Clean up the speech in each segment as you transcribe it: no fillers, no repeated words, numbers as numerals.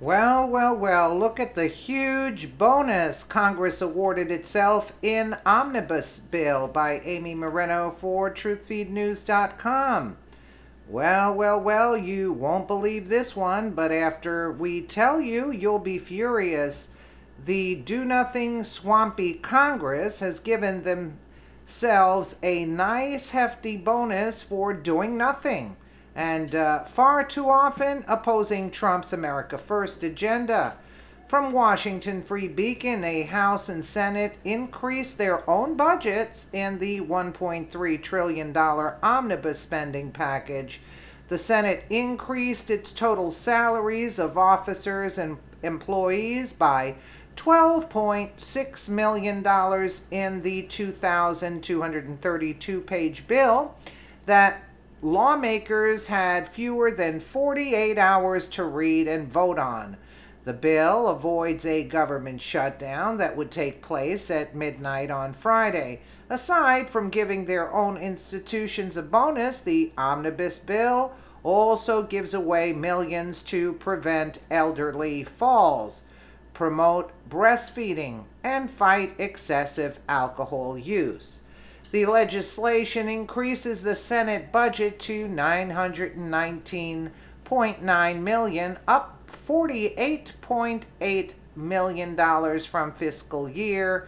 Well, look at the huge bonus Congress awarded itself in Omnibus bill by Amy Moreno for TruthFeedNews.com. Well, you won't believe this one, but after we tell you, you'll be furious. The do-nothing swampy Congress has given themselves a nice hefty bonus for doing nothing, and far too often opposing Trump's America First agenda. From Washington Free Beacon, a House and Senate increased their own budgets in the $1.3 trillion omnibus spending package. The Senate increased its total salaries of officers and employees by $12.6 million in the 2,232-page bill that lawmakers had fewer than 48 hours to read and vote on. The bill avoids a government shutdown that would take place at midnight on Friday. Aside from giving their own institutions a bonus, the omnibus bill also gives away millions to prevent elderly falls, promote breastfeeding, and fight excessive alcohol use. The legislation increases the Senate budget to $919.9 million, up $48.8 million from fiscal year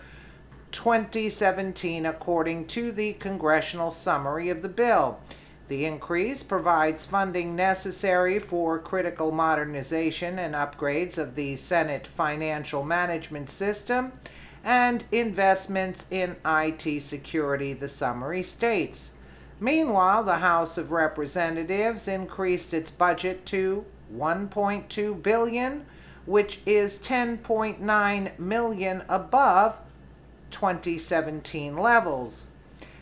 2017, according to the congressional summary of the bill. The increase provides funding necessary for critical modernization and upgrades of the Senate financial management system and investments in IT security, the summary states. Meanwhile, the House of Representatives increased its budget to $1.2 billion, which is $10.9 million above 2017 levels.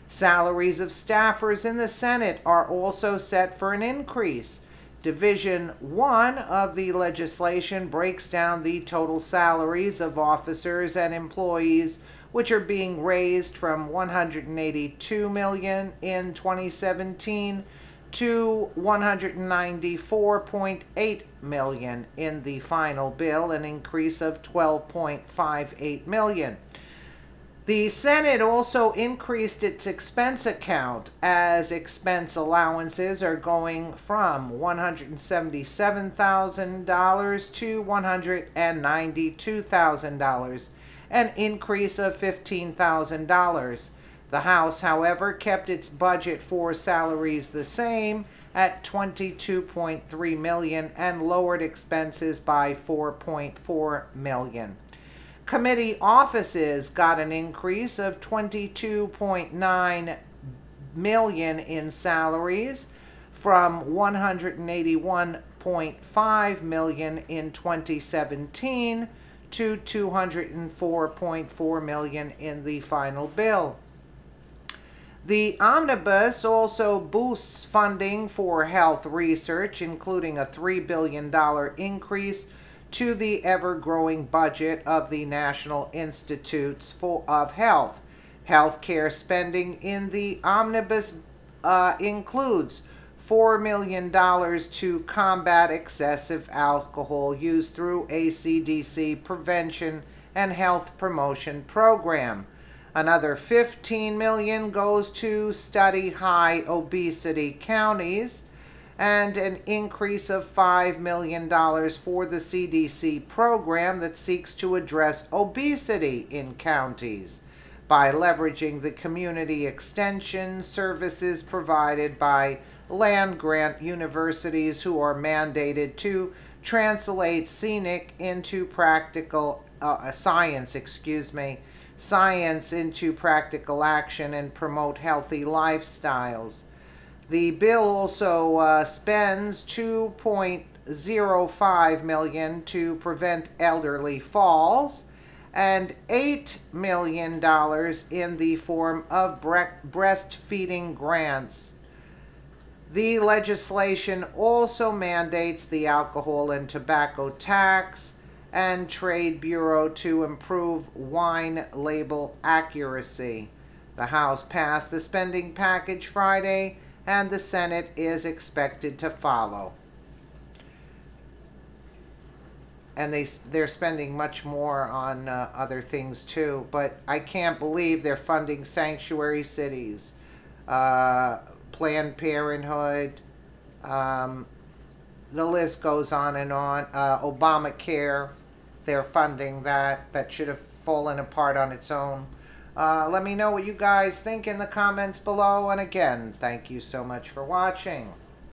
Salaries of staffers in the Senate are also set for an increase. Division 1 of the legislation breaks down the total salaries of officers and employees, which are being raised from $182 million in 2017 to $194.8 million in the final bill, an increase of $12.58 million. The Senate also increased its expense account, as expense allowances are going from $177,000 to $192,000, an increase of $15,000. The House, however, kept its budget for salaries the same at $22.3 million and lowered expenses by $4.4 million. Committee offices got an increase of $22.9 million in salaries from $181.5 million in 2017 to $204.4 million in the final bill. The omnibus also boosts funding for health research, including a $3 billion increase to the ever-growing budget of the National Institutes of Health. Healthcare spending in the omnibus includes $4 million to combat excessive alcohol use through a CDC prevention and health promotion program. Another $15 million goes to study high obesity counties, and an increase of $5 million for the CDC program that seeks to address obesity in counties by leveraging the community extension services provided by land-grant universities who are mandated to translate scenic into practical science into practical action and promote healthy lifestyles. The bill also spends $2.05 million to prevent elderly falls and $8 million in the form of breastfeeding grants. The legislation also mandates the alcohol and tobacco tax and Trade Bureau to improve wine label accuracy. The House passed the spending package Friday, and the Senate is expected to follow. and they're spending much more on other things too. But I can't believe they're funding sanctuary cities, Planned Parenthood, the list goes on and on. Obamacare, they're funding that. That should have fallen apart on its own. Let me know what you guys think in the comments below. And again, thank you so much for watching.